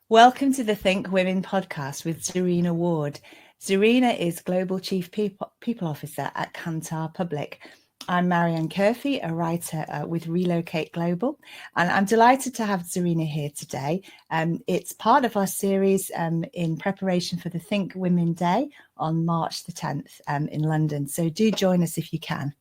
Welcome to the Think Women podcast with Zarina Ward. Zarina is Global Chief People Officer at Kantar Public. I'm Marianne Curfey, a writer with Relocate Global, and I'm delighted to have Zarina here today. It's part of our series in preparation for the Think Women Day on March the 10th in London. So do join us if you can.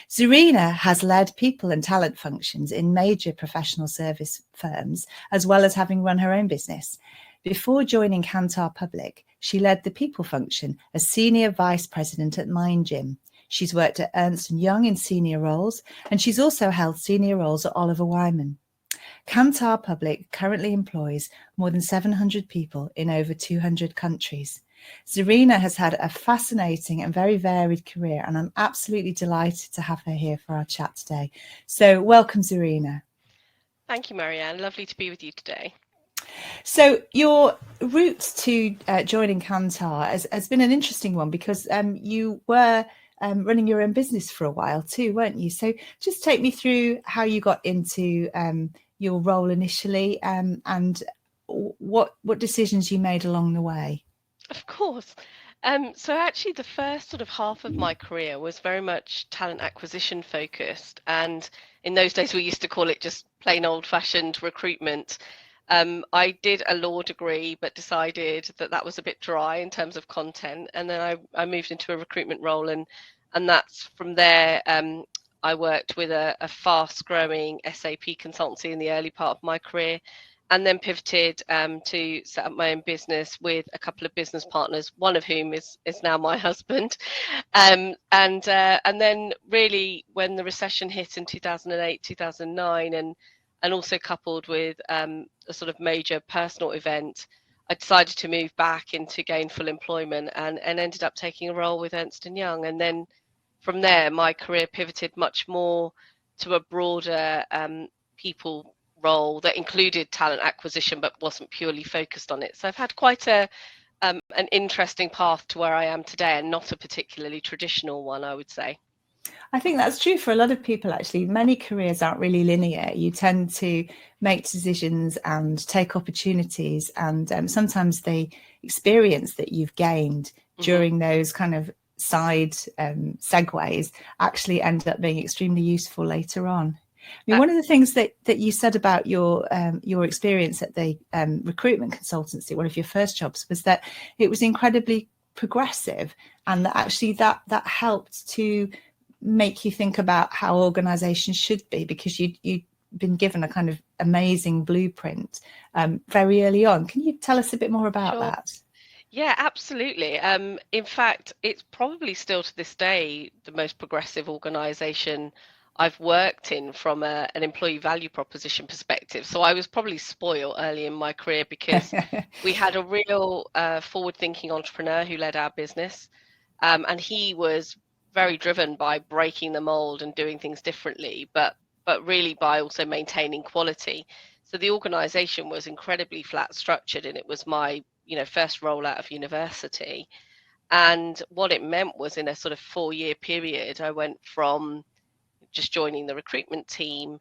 Zarina has led people and talent functions in major professional service firms, as well as having run her own business. Before joining Kantar Public, she led the people function as Senior Vice President at Mind Gym. She's worked at Ernst & Young in senior roles, and she's also held senior roles at Oliver Wyman. Kantar Public currently employs more than 700 people in over 200 countries. Zarina has had a fascinating and very varied career, and I'm absolutely delighted to have her here for our chat today. So welcome, Zarina. Thank you, Marianne. Lovely to be with you today. So your route to joining Kantar has been an interesting one because you were running your own business for a while too, weren't you? So just take me through how you got into your role initially and what decisions you made along the way. Of course. So actually the first sort of half of my career was very much talent acquisition focused. And in those days, we used to call it just plain old fashioned recruitment. I did a law degree, but decided that was a bit dry in terms of content. And then I moved into a recruitment role. And that's from there, I worked with a fast growing SAP consultancy in the early part of my career, and then pivoted to set up my own business with a couple of business partners, one of whom is now my husband. And then really when the recession hit in 2008, 2009, and also coupled with a sort of major personal event, I decided to move back into gainful employment and ended up taking a role with Ernst & Young. And then from there, my career pivoted much more to a broader people role that included talent acquisition but wasn't purely focused on it. So I've had quite an interesting path to where I am today, and not a particularly traditional one, I would say. I think that's true for a lot of people, actually. Many careers aren't really linear. You tend to make decisions and take opportunities, and sometimes the experience that you've gained during those kind of side segues actually end up being extremely useful later on. I mean, one of the things that you said about your experience at the recruitment consultancy, one of your first jobs, was that it was incredibly progressive, and that actually that helped to make you think about how organizations should be, because you'd been given a kind of amazing blueprint very early on. Can you tell us a bit more about that? Yeah, absolutely. In fact, it's probably still to this day the most progressive organization I've worked in from an employee value proposition perspective. So I was probably spoiled early in my career because we had a real forward-thinking entrepreneur who led our business, and he was very driven by breaking the mold and doing things differently, but really by also maintaining quality. So the organization was incredibly flat structured, and it was my first role out of university. And what it meant was, in a sort of 4-year period, I went from just joining the recruitment team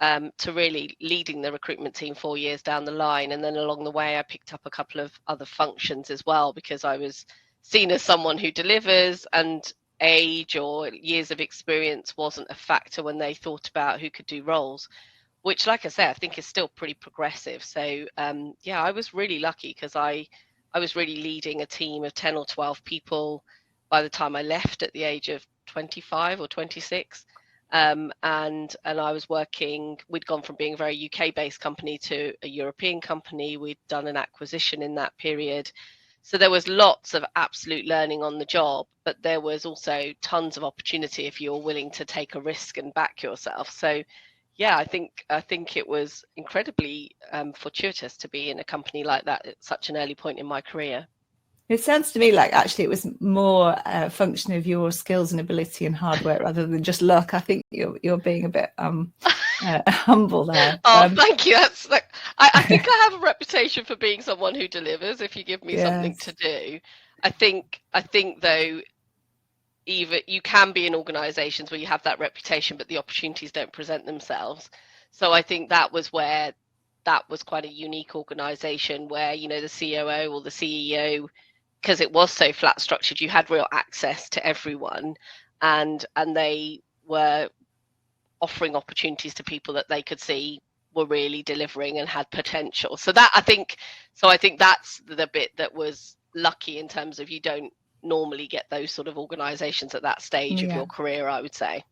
to really leading the recruitment team 4 years down the line. And then along the way, I picked up a couple of other functions as well, because I was seen as someone who delivers, and age or years of experience wasn't a factor when they thought about who could do roles, which, like I say, I think is still pretty progressive. So yeah, I was really lucky because I was really leading a team of 10 or 12 people by the time I left at the age of 25 or 26. And I was working, we'd gone from being a very UK based company to a European company. We'd done an acquisition in that period. So there was lots of absolute learning on the job, but there was also tons of opportunity if you're willing to take a risk and back yourself. So yeah, I think it was incredibly fortuitous to be in a company like that at such an early point in my career. It sounds to me like actually it was more a function of your skills and ability and hard work rather than just luck. I think you're being a bit humble there. Oh, thank you. That's like, I think I have a reputation for being someone who delivers if you give me something to do. I think though, even you can be in organizations where you have that reputation, but the opportunities don't present themselves. So I think that was where that was quite a unique organization where, you know, the COO or the CEO, because it was so flat structured, you had real access to everyone, and they were offering opportunities to people that they could see were really delivering and had potential. So I think that's the bit that was lucky, in terms of you don't normally get those sort of organizations at that stage of your career, I would say.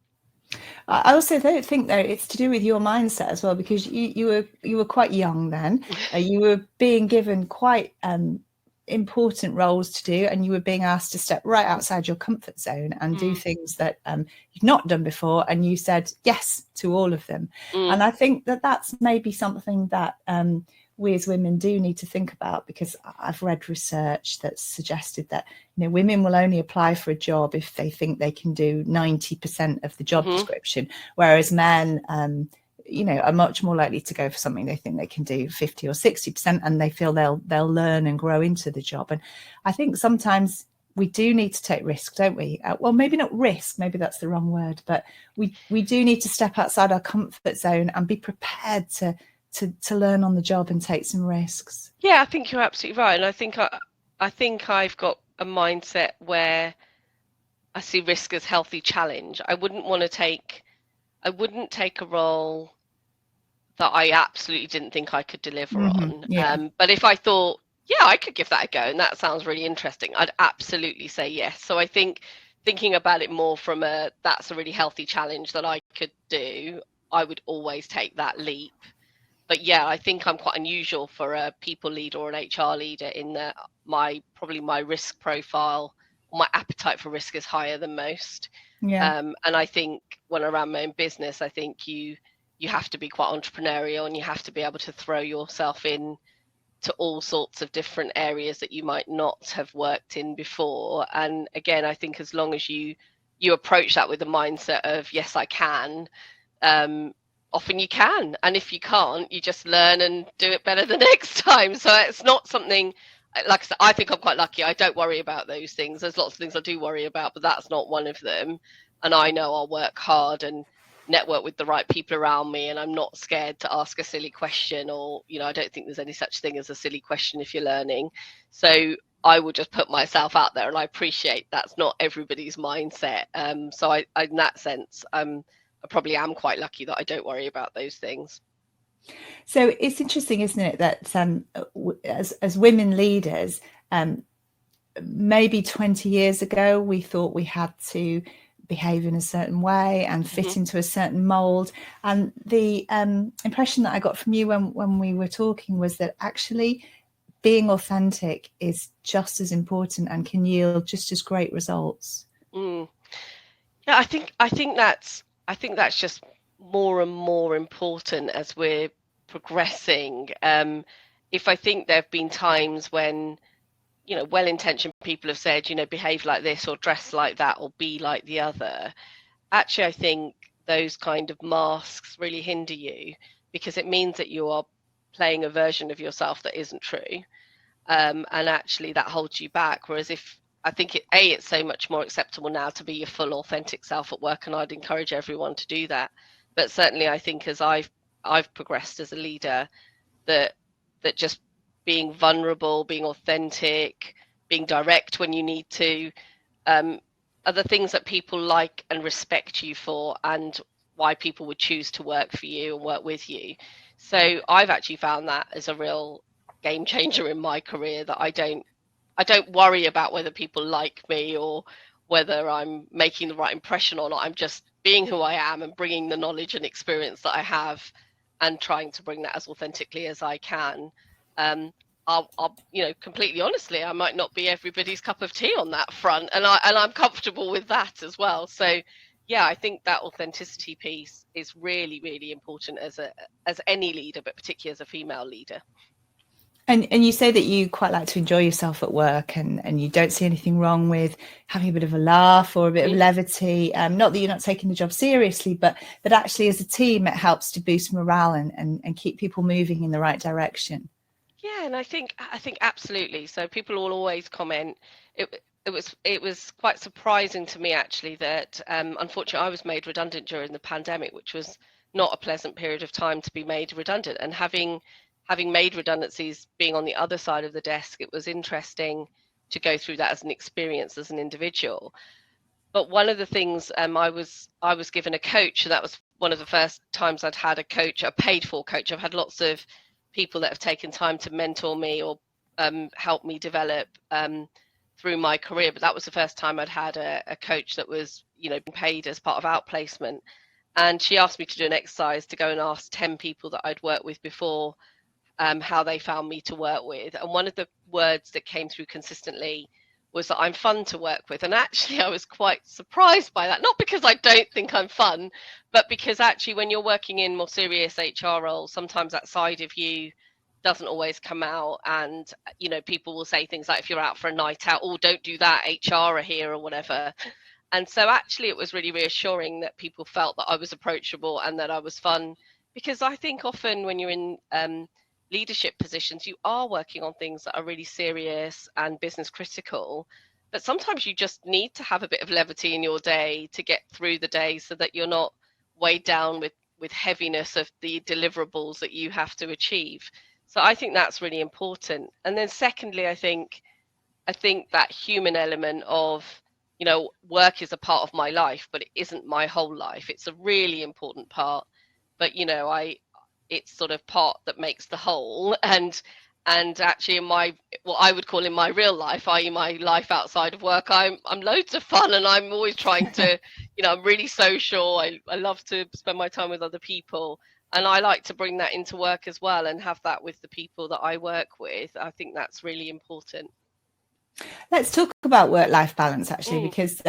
I also don't think, though, it's to do with your mindset as well, because you were quite young then. You were being given quite important roles to do, and you were being asked to step right outside your comfort zone and do things that you've not done before, and you said yes to all of them. And I think that that's maybe something that we as women do need to think about, because I've read research that's suggested that, you know, women will only apply for a job if they think they can do 90% of the job description, whereas men you know, are much more likely to go for something they think they can do 50 or 60%, and they feel they'll learn and grow into the job. And I think sometimes we do need to take risk, don't we? Well, maybe not risk, maybe that's the wrong word, but we do need to step outside our comfort zone and be prepared to learn on the job and take some risks. Yeah, I think you're absolutely right. And I think I've got a mindset where I see risk as healthy challenge. I wouldn't take a role that I absolutely didn't think I could deliver on. Yeah. But if I thought, yeah, I could give that a go and that sounds really interesting, I'd absolutely say yes. So I think thinking about it more from that's a really healthy challenge that I could do, I would always take that leap. But yeah, I think I'm quite unusual for a people leader or an HR leader, in that my risk profile, my appetite for risk is higher than most. Yeah. And I think when I ran my own business, I think you have to be quite entrepreneurial, and you have to be able to throw yourself in to all sorts of different areas that you might not have worked in before. And again, I think as long as you approach that with the mindset of yes, I can, often you can. And if you can't, you just learn and do it better the next time. So it's not something, like I said, I think I'm quite lucky. I don't worry about those things. There's lots of things I do worry about, but that's not one of them. And I know I'll work hard and network with the right people around me, and I'm not scared to ask a silly question, or, you know, I don't think there's any such thing as a silly question if you're learning. So I will just put myself out there, and I appreciate that's not everybody's mindset. So I in that sense, I probably am quite lucky that I don't worry about those things. So it's interesting, isn't it, that as women leaders, maybe 20 years ago, we thought we had to behave in a certain way and fit into a certain mold. And the impression that I got from you when we were talking was that actually being authentic is just as important and can yield just as great results. Yeah, I think that's just more and more important as we're progressing. If I think there have been times when, you know, well-intentioned people have said, you know, behave like this or dress like that or be like the other. Actually, I think those kind of masks really hinder you, because it means that you are playing a version of yourself that isn't true. And actually that holds you back. Whereas it's so much more acceptable now to be your full authentic self at work, and I'd encourage everyone to do that. But certainly I think as I've progressed as a leader, that just being vulnerable, being authentic, being direct when you need to, are the things that people like and respect you for, and why people would choose to work for you and work with you. So I've actually found that as a real game changer in my career, that I don't worry about whether people like me or whether I'm making the right impression or not. I'm just being who I am and bringing the knowledge and experience that I have, and trying to bring that as authentically as I can. I'll you know, completely honestly, I might not be everybody's cup of tea on that front, and I'm comfortable with that as well. So yeah, I think that authenticity piece is really, really important as any leader, but particularly as a female leader. And you say that you quite like to enjoy yourself at work, and you don't see anything wrong with having a bit of a laugh or a bit of levity. Not that you're not taking the job seriously, but actually as a team, it helps to boost morale and keep people moving in the right direction. Yeah, and I think absolutely. So people will always comment. It was quite surprising to me actually that unfortunately I was made redundant during the pandemic, which was not a pleasant period of time to be made redundant. And having made redundancies, being on the other side of the desk, it was interesting to go through that as an experience as an individual. But one of the things, I was given a coach, and that was one of the first times I'd had a coach, a paid for coach. I've had lots of people that have taken time to mentor me or help me develop through my career, but that was the first time I'd had a coach that was, paid as part of outplacement. And she asked me to do an exercise to go and ask 10 people that I'd worked with before how they found me to work with. And one of the words that came through consistently was that I'm fun to work with. And actually, I was quite surprised by that, not because I don't think I'm fun, but because actually when you're working in more serious HR roles, sometimes that side of you doesn't always come out. And, people will say things like, if you're out for a night out, oh, don't do that, HR are here or whatever. And so actually it was really reassuring that people felt that I was approachable and that I was fun, because I think often when you're in leadership positions, you are working on things that are really serious and business critical, but sometimes you just need to have a bit of levity in your day to get through the day so that you're not weighed down with heaviness of the deliverables that you have to achieve. So I think that's really important. And then secondly, I think that human element of, work is a part of my life, but it isn't my whole life. It's a really important part, but it's sort of part that makes the whole. And actually in my, what I would call in my real life, i.e. my life outside of work, I'm loads of fun, and I'm always trying to, I'm really social. I love to spend my time with other people, and I like to bring that into work as well and have that with the people that I work with. I think that's really important. Let's talk about work-life balance, actually, because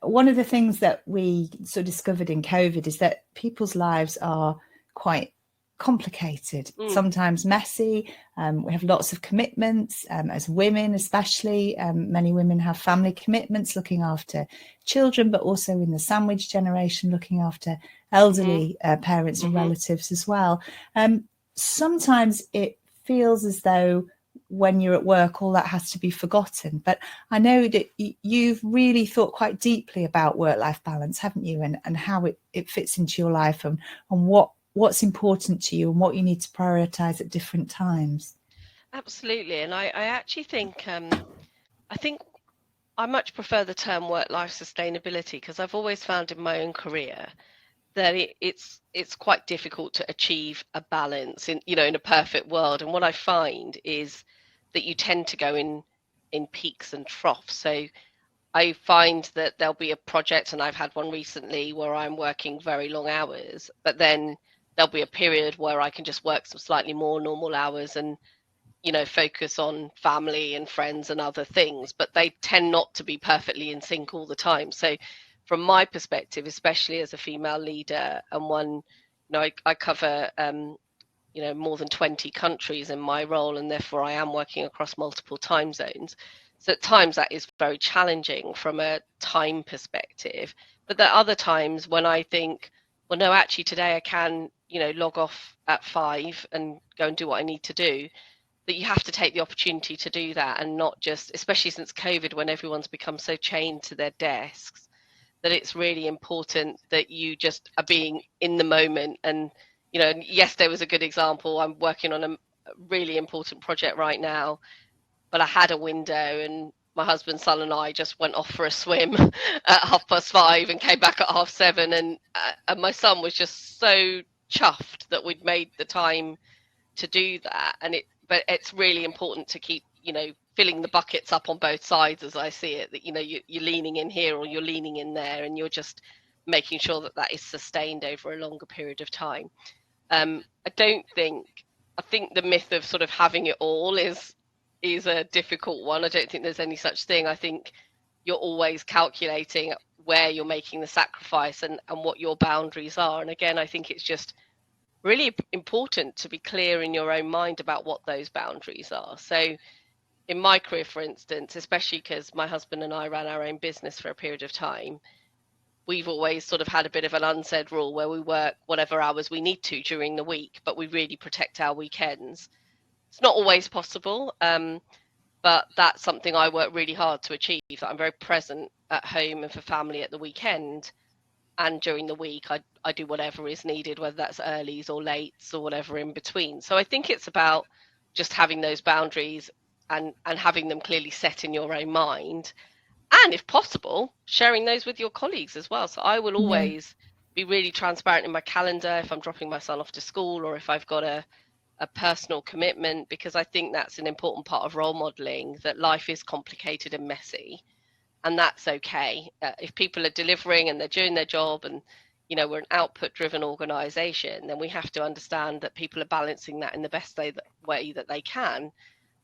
one of the things that we sort of discovered in COVID is that people's lives are quite complicated, sometimes messy. We have lots of commitments as women, especially. Many women have family commitments, looking after children, but also in the sandwich generation, looking after elderly parents and relatives as well. Sometimes it feels as though when you're at work, all that has to be forgotten. But I know that you've really thought quite deeply about work-life balance, haven't you? And how it fits into your life, and what's important to you and what you need to prioritize at different times. Absolutely. And I actually think, I much prefer the term work-life sustainability, because I've always found in my own career that it's quite difficult to achieve a balance in a perfect world. And what I find is that you tend to go in peaks and troughs. So I find that there'll be a project, and I've had one recently where I'm working very long hours, but then there'll be a period where I can just work some slightly more normal hours and focus on family and friends and other things, but they tend not to be perfectly in sync all the time. So from my perspective, especially as a female leader, and one, I cover, more than 20 countries in my role, and therefore I am working across multiple time zones. So at times that is very challenging from a time perspective. But there are other times when I think, well, no, actually today I can, log off at 5 and go and do what I need to do. That you have to take the opportunity to do that, and not just, especially since COVID, when everyone's become so chained to their desks, that it's really important that you just are being in the moment. And, yesterday was a good example. I'm working on a really important project right now, but I had a window, and my husband, son and I just went off for a swim at 5:30 and came back at 7:30. And my son was just so chuffed that we'd made the time to do that. But it's really important to keep, filling the buckets up on both sides, as I see it, that, you're leaning in here or you're leaning in there, and you're just making sure that is sustained over a longer period of time. I think the myth of sort of having it all is a difficult one. I don't think there's any such thing. I think you're always calculating where you're making the sacrifice and what your boundaries are. And again, I think it's just really important to be clear in your own mind about what those boundaries are. So in my career, for instance, especially because my husband and I ran our own business for a period of time, we've always sort of had a bit of an unsaid rule where we work whatever hours we need to during the week, but we really protect our weekends. It's not always possible, but that's something I work really hard to achieve, that I'm very present at home and for family at the weekend. and during the week I do whatever is needed, whether that's earlies or lates or whatever in between. So I think it's about just having those boundaries and having them clearly set in your own mind, and if possible sharing those with your colleagues as well. So I will Yeah. always be really transparent in my calendar if I'm dropping my son off to school, or if I've got a personal commitment, because I think that's an important part of role modeling, that life is complicated and messy, and that's okay. If people are delivering and they're doing their job, and we're an output driven organization, then we have to understand that people are balancing that in the best way that they can.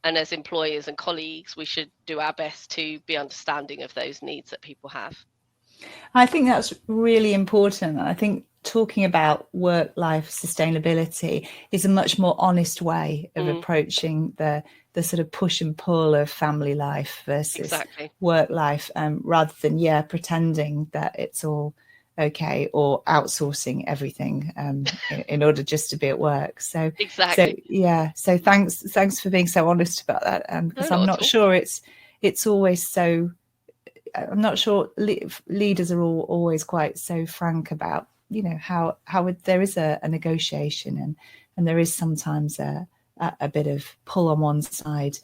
And as employers and colleagues, we should do our best to be understanding of those needs that people have. I think that's really important. I think talking about work-life sustainability is a much more honest way of approaching the sort of push and pull of family life versus work life, rather than pretending that it's all okay, or outsourcing everything in order just to be at work. So so thanks for being so honest about that, because I'm not sure it's always so. I'm not sure leaders are always quite so frank about, how there is a negotiation, and there is sometimes a bit of pull on one side,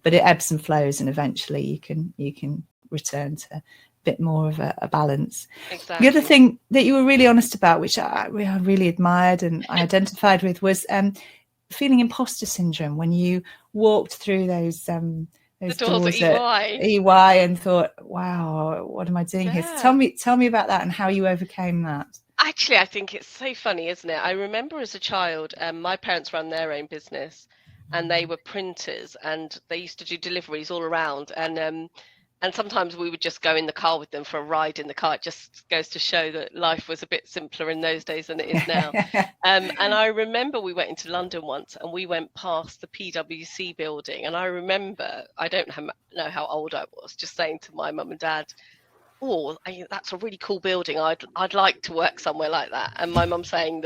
but it ebbs and flows, and eventually you can return to a bit more of a balance. The other thing that you were really honest about, which I really admired and I identified with, was feeling imposter syndrome when you walked through those doors at EY and thought, wow, what am I doing here? So tell me about that and how you overcame that. Actually, I think it's so funny, isn't it? I remember as a child, my parents ran their own business, and they were printers, and they used to do deliveries all around, and sometimes we would just go in the car with them for a ride in the car. It just goes to show that life was a bit simpler in those days than it is now. And I remember we went into London once, and we went past the PwC building. And I remember, I don't know how old I was, just saying to my mum and dad, oh, that's a really cool building. I'd like to work somewhere like that. And my mum saying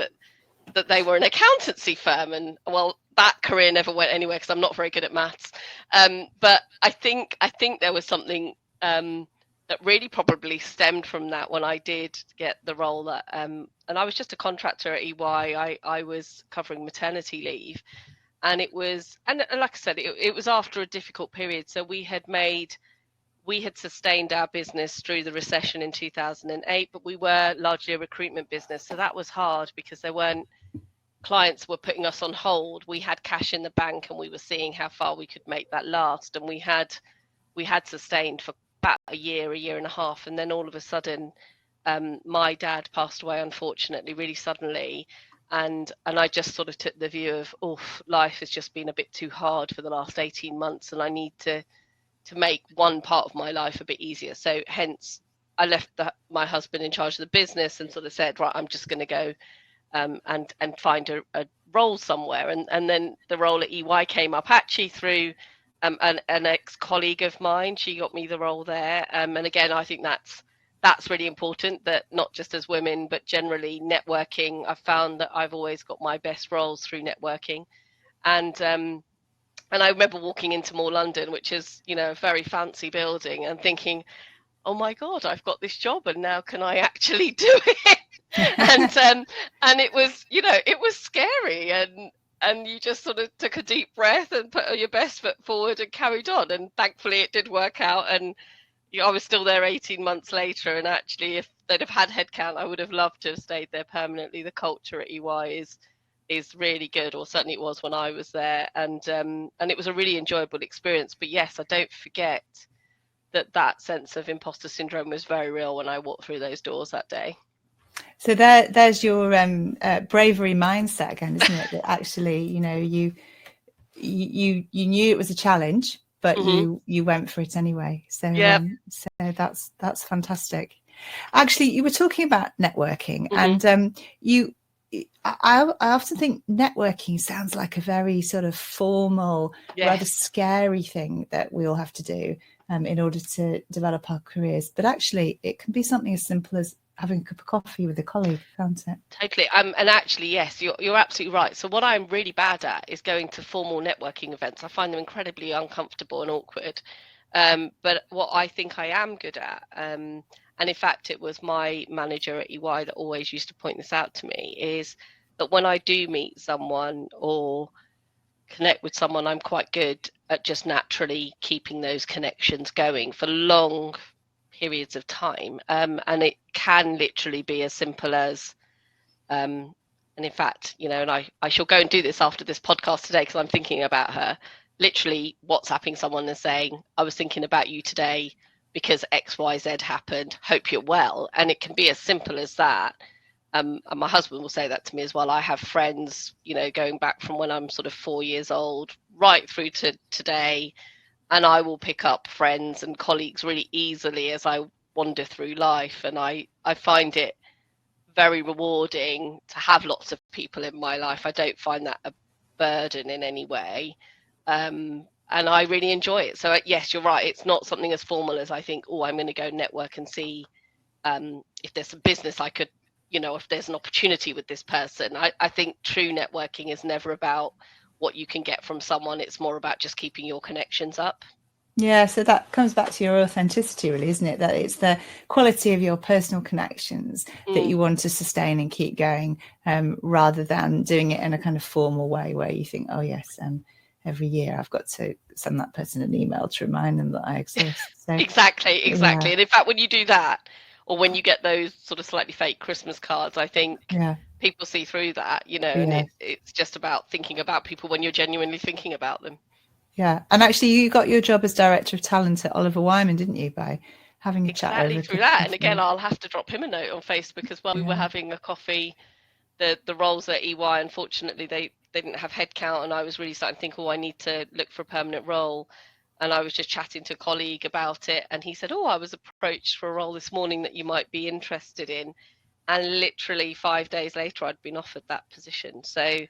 that they were an accountancy firm, and well, that career never went anywhere because I'm not very good at maths. But I think there was something that really probably stemmed from that when I did get the role that, and I was just a contractor at EY. I was covering maternity leave, and it was, and like I said, it was after a difficult period. So we had sustained our business through the recession in 2008, but we were largely a recruitment business. So that was hard because clients were putting us on hold. We had cash in the bank, and we were seeing how far we could make that last. And we had sustained for about a year and a half. And then all of a sudden, my dad passed away, unfortunately, really suddenly. And I just sort of took the view of, life has just been a bit too hard for the last 18 months, and I need to make one part of my life a bit easier. So hence, I left my husband in charge of the business and sort of said, right, I'm just going to go and find a role somewhere. And then the role at EY came up actually through an ex-colleague of mine. She got me the role there. And again, I think that's really important, that not just as women, but generally networking. I've found that I've always got my best roles through networking. And I remember walking into More London, which is, a very fancy building, and thinking, oh my God, I've got this job, and now can I actually do it? And it was, it was scary, and you just sort of took a deep breath and put your best foot forward and carried on. And thankfully it did work out. And I was still there 18 months later. And actually, if they'd have had headcount, I would have loved to have stayed there permanently. The culture at EY is really good, or certainly it was when I was there. And it was a really enjoyable experience. But yes, I don't forget that sense of imposter syndrome was very real when I walked through those doors that day. So there's your bravery mindset again, isn't it? That actually, you knew it was a challenge, but you went for it anyway. So so that's fantastic. Actually, you were talking about networking, and I often think networking sounds like a very sort of formal, rather scary thing that we all have to do in order to develop our careers. But actually, it can be something as simple as having a cup of coffee with a colleague, can't it? Totally. And actually, yes, you're absolutely right. So what I'm really bad at is going to formal networking events. I find them incredibly uncomfortable and awkward. But what I think I am good at, and And in fact, it was my manager at EY that always used to point this out to me, is that when I do meet someone or connect with someone, I'm quite good at just naturally keeping those connections going for long periods of time. And it can literally be as simple as, and in fact, and I shall go and do this after this podcast today because I'm thinking about her, literally WhatsApping someone and saying, I was thinking about you today because XYZ happened, hope you're well. And it can be as simple as that. And my husband will say that to me as well. I have friends, going back from when I'm sort of 4 years old right through to today, and I will pick up friends and colleagues really easily as I wander through life. And I find it very rewarding to have lots of people in my life. I don't find that a burden in any way. And I really enjoy it. So yes, you're right. It's not something as formal as I think, I'm going to go network and see if there's some business I could, if there's an opportunity with this person. I think true networking is never about what you can get from someone. It's more about just keeping your connections up. Yeah, so that comes back to your authenticity, really, isn't it? That it's the quality of your personal connections that you want to sustain and keep going, rather than doing it in a kind of formal way where you think, oh yes, every year I've got to send that person an email to remind them that I exist. So, exactly. Yeah. And in fact, when you do that, or when you get those sort of slightly fake Christmas cards, I think people see through that, and it's just about thinking about people when you're genuinely thinking about them. Yeah, and actually you got your job as Director of Talent at Oliver Wyman, didn't you, by having a chat over through that. And again, I'll have to drop him a note on Facebook as well. We were having a coffee. The roles at EY, unfortunately, they didn't have headcount, and I was really starting to think, I need to look for a permanent role. And I was just chatting to a colleague about it, and he said, I was approached for a role this morning that you might be interested in. And literally 5 days later, I'd been offered that position. So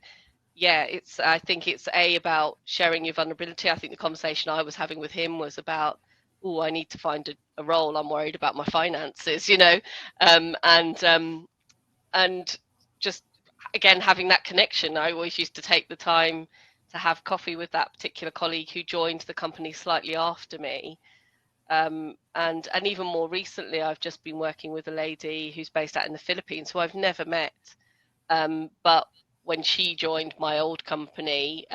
yeah, I think it's about sharing your vulnerability. I think the conversation I was having with him was about, I need to find a role. I'm worried about my finances, and just, again, having that connection. I always used to take the time to have coffee with that particular colleague who joined the company slightly after me. And even more recently, I've just been working with a lady who's based out in the Philippines who I've never met. But when she joined my old company,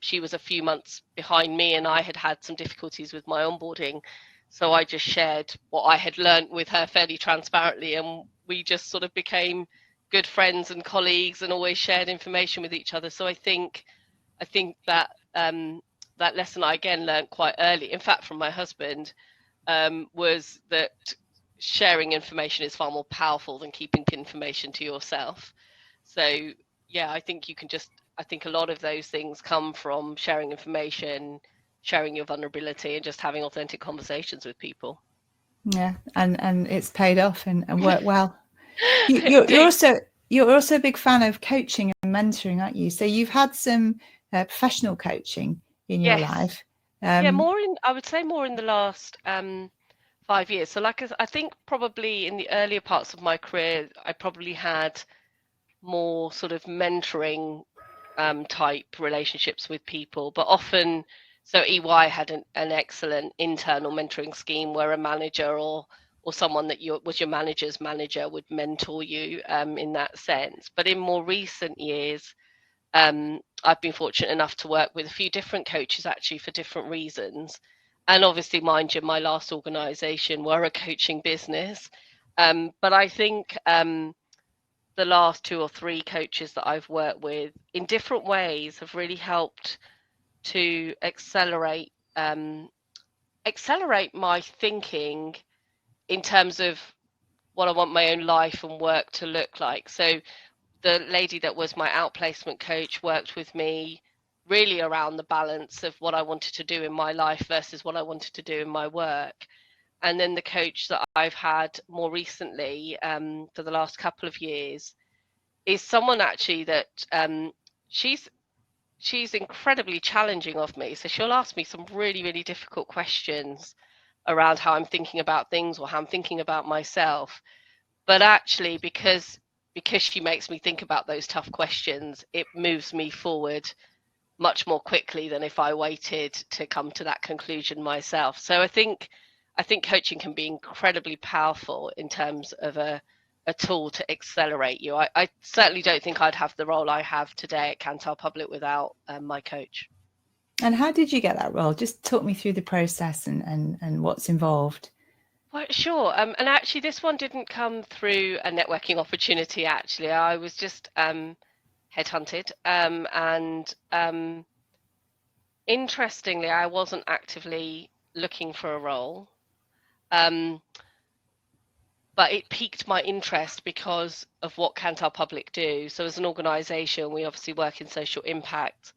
she was a few months behind me, and I had some difficulties with my onboarding. So I just shared what I had learned with her fairly transparently, and we just sort of became good friends and colleagues and always shared information with each other. So I think that that lesson I again learned quite early, in fact, from my husband, was that sharing information is far more powerful than keeping information to yourself. So yeah, I think I think a lot of those things come from sharing information, sharing your vulnerability, and just having authentic conversations with people. Yeah, and it's paid off and worked well. You're also a big fan of coaching and mentoring, aren't you? So you've had some professional coaching in your life. I would say more in the last 5 years. So I think probably in the earlier parts of my career, I probably had more sort of mentoring type relationships with people, but often, so EY had an excellent internal mentoring scheme where a manager or someone that was your manager's manager would mentor you in that sense. But in more recent years, I've been fortunate enough to work with a few different coaches actually for different reasons. And obviously, mind you, my last organization were a coaching business. But I think the last 2 or 3 coaches that I've worked with in different ways have really helped to accelerate my thinking in terms of what I want my own life and work to look like. So the lady that was my outplacement coach worked with me really around the balance of what I wanted to do in my life versus what I wanted to do in my work. And then the coach that I've had more recently for the last couple of years is someone actually that she's incredibly challenging of me. So she'll ask me some really, really difficult questions around how I'm thinking about things or how I'm thinking about myself. But actually, because she makes me think about those tough questions, it moves me forward much more quickly than if I waited to come to that conclusion myself. So I think I think coaching can be incredibly powerful in terms of a tool to accelerate you. I certainly don't think I'd have the role I have today at Kantar Public without my coach. And how did you get that role? Just talk me through the process and what's involved. Well, sure. And actually, this one didn't come through a networking opportunity. Actually, I was just headhunted, and interestingly, I wasn't actively looking for a role, but it piqued my interest because of what Kantar Public do. So, as an organisation, we obviously work in social impact,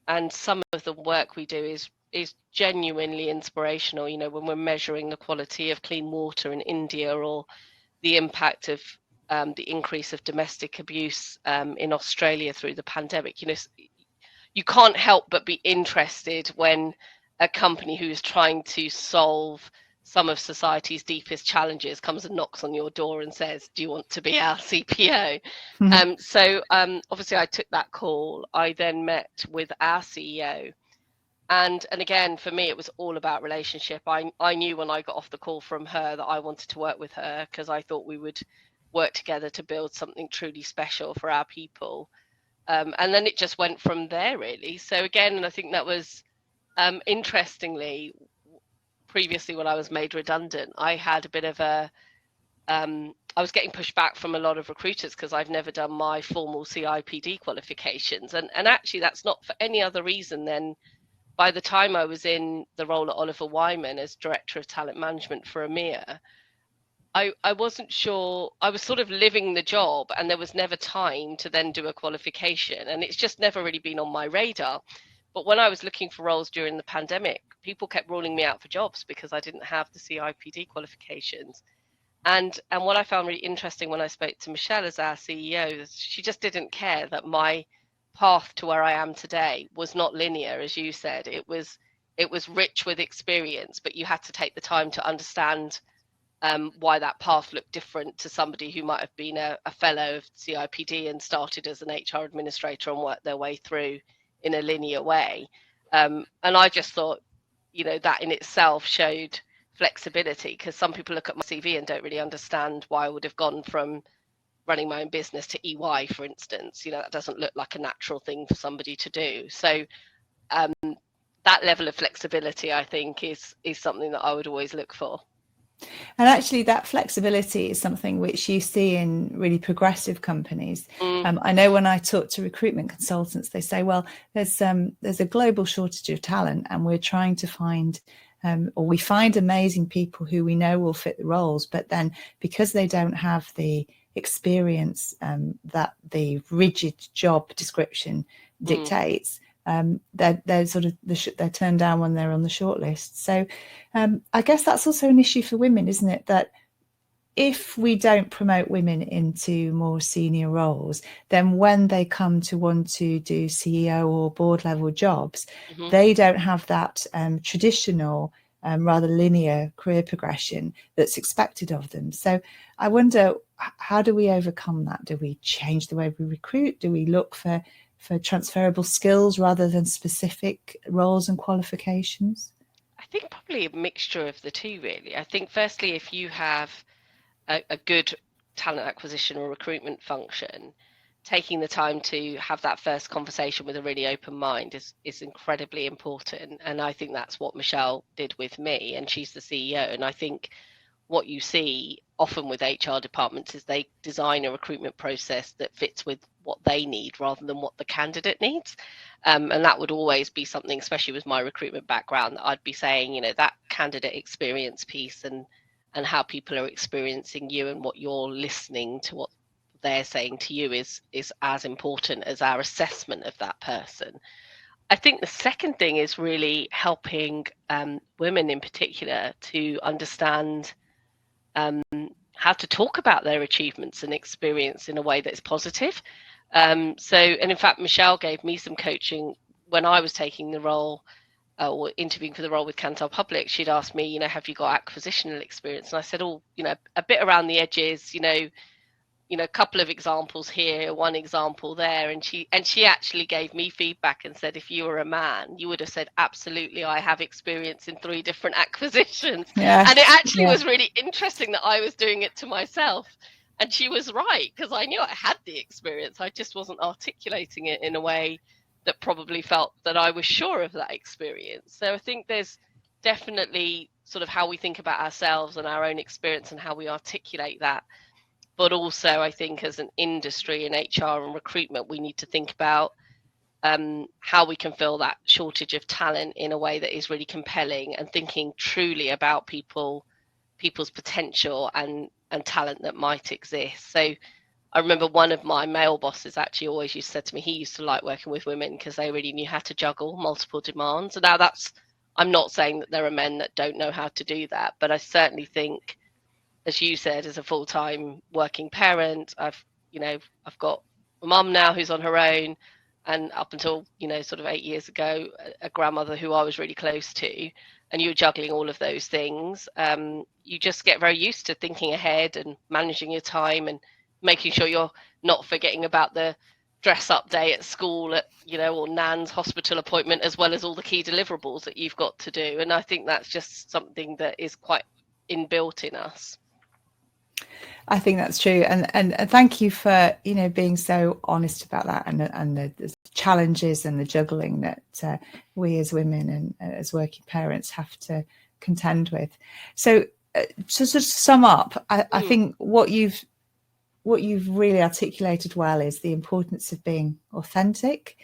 and some of the work we do is genuinely inspirational. You know, when we're measuring the quality of clean water in India, or the impact of the increase of domestic abuse in Australia through the pandemic, you know, you can't help but be interested when a company who's trying to solve some of society's deepest challenges comes and knocks on your door and says, do you want to be our CPO? So obviously I took that call. I then met with our CEO. And again, for me, it was all about relationship. I knew when I got off the call from her that I wanted to work with her, because I thought we would work together to build something truly special for our people. And then it just went from there, really. So again, and I think that was interestingly, previously when I was made redundant, I had a bit of a, I was getting pushed back from a lot of recruiters because I've never done my formal CIPD qualifications. And actually, that's not for any other reason than by the time I was in the role at Oliver Wyman as Director of Talent Management for EMEA, I wasn't sure. I was sort of living the job, and there was never time to then do a qualification. And it's just never really been on my radar. But when I was looking for roles during the pandemic, people kept ruling me out for jobs because I didn't have the CIPD qualifications. And what I found really interesting when I spoke to Michelle as our CEO is she just didn't care that my path to where I am today was not linear, as you said. It was rich with experience, but you had to take the time to understand why that path looked different to somebody who might have been a fellow of CIPD and started as an HR administrator and worked their way through in a linear way. And I just thought, you know, that in itself showed flexibility, because some people look at my CV and don't really understand why I would have gone from running my own business to EY, for instance. You know, that doesn't look like a natural thing for somebody to do. So that level of flexibility, I think, is something that I would always look for. And actually, that flexibility is something which you see in really progressive companies. I know when I talk to recruitment consultants, they say, well, there's a global shortage of talent, and we're trying to find, or we find amazing people who we know will fit the roles, but then because they don't have the experience that the rigid job description dictates, they're sort of they're turned down when they're on the shortlist. So I guess that's also an issue for women, isn't it? That if we don't promote women into more senior roles, then when they come to want to do CEO or board level jobs, they don't have that traditional, rather linear career progression that's expected of them. So I wonder, how do we overcome that? Do we change the way we recruit? Do we look for transferable skills rather than specific roles and qualifications? I think probably a mixture of the two, really. I think firstly, if you have a good talent acquisition or recruitment function, taking the time to have that first conversation with a really open mind is incredibly important. And I think that's what Michelle did with me, and she's the CEO. And I think what you see often with HR departments is they design a recruitment process that fits with what they need rather than what the candidate needs. And that would always be something, especially with my recruitment background, that I'd be saying, you know, that candidate experience piece and how people are experiencing you and what you're listening to what they're saying to you is as important as our assessment of that person. I think the second thing is really helping women in particular to understand how to talk about their achievements and experience in a way that's positive. And in fact, Michelle gave me some coaching when I was taking the role or interviewing for the role with Kantar Public. She'd asked me, have you got acquisitional experience? And I said, you know, a bit around the edges, a couple of examples here, one example there, and she actually gave me feedback and said, if you were a man, you would have said, absolutely, I have experience in 3 different acquisitions. Yeah. And it actually was really interesting that I was doing it to myself. And she was right, because I knew I had the experience. I just wasn't articulating it in a way that probably felt that I was sure of that experience. So I think there's definitely sort of how we think about ourselves and our own experience and how we articulate that. But also, I think as an industry in HR and recruitment, we need to think about how we can fill that shortage of talent in a way that is really compelling, and thinking truly about people's potential and talent that might exist. So I remember one of my male bosses actually always used to say to me, he used to like working with women because they really knew how to juggle multiple demands. And now I'm not saying that there are men that don't know how to do that, but I certainly think, as you said, as a full-time working parent, I've got a mum now who's on her own, and up until, sort of 8 years ago, a grandmother who I was really close to, and you're juggling all of those things. You just get very used to thinking ahead and managing your time and making sure you're not forgetting about the dress up day at school, or nan's hospital appointment, as well as all the key deliverables that you've got to do. And I think that's just something that is quite inbuilt in us. I think that's true, and thank you for being so honest about that, and the challenges and the juggling that we as women and as working parents have to contend with. So to sort of sum up, I think what you've really articulated well is the importance of being authentic,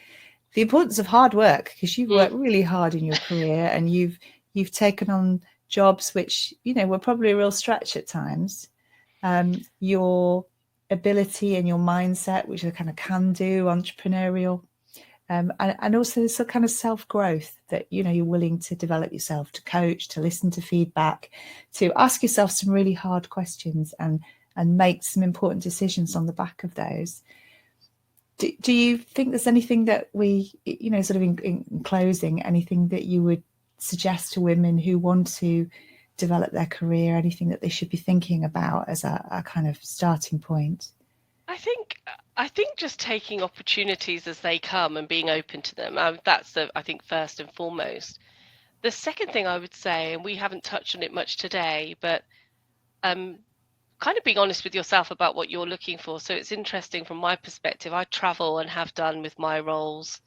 the importance of hard work, because you've worked really hard in your career, and you've taken on jobs which were probably a real stretch at times. Your ability and your mindset, which are kind of can-do, entrepreneurial, and also this kind of self-growth that you're willing to develop yourself, to coach, to listen to feedback, to ask yourself some really hard questions and make some important decisions on the back of those. Do you think there's anything that we, sort of in closing, anything that you would suggest to women who want to develop their career, anything that they should be thinking about as a kind of starting point? I think just taking opportunities as they come and being open to them. That's I think first and foremost. The second thing I would say, and we haven't touched on it much today, but kind of being honest with yourself about what you're looking for. So it's interesting from my perspective. I travel and have done with my roles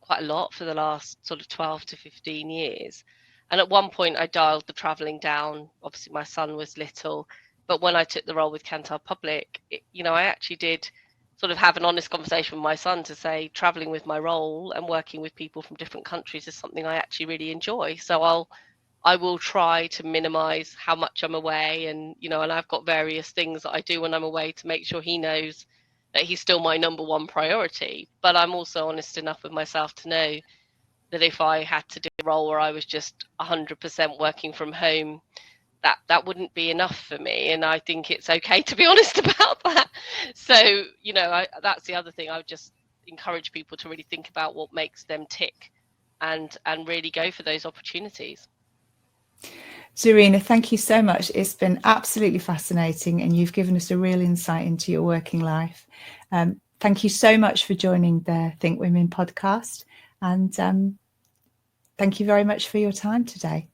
quite a lot for the last sort of 12 to 15 years. And at one point I dialed the traveling down. Obviously my son was little, but when I took the role with Kantar Public, I actually did sort of have an honest conversation with my son to say, traveling with my role and working with people from different countries is something I actually really enjoy. So I will try to minimize how much I'm away, and and I've got various things that I do when I'm away to make sure he knows that he's still my number one priority. But I'm also honest enough with myself to know that if I had to do a role where I was just 100% working from home, that wouldn't be enough for me. And I think it's okay to be honest about that. So, that's the other thing. I would just encourage people to really think about what makes them tick and really go for those opportunities. Zarina, thank you so much. It's been absolutely fascinating, and you've given us a real insight into your working life. Thank you so much for joining the Think Women podcast, and thank you very much for your time today.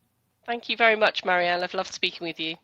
Thank you very much, Marianne. I've loved speaking with you.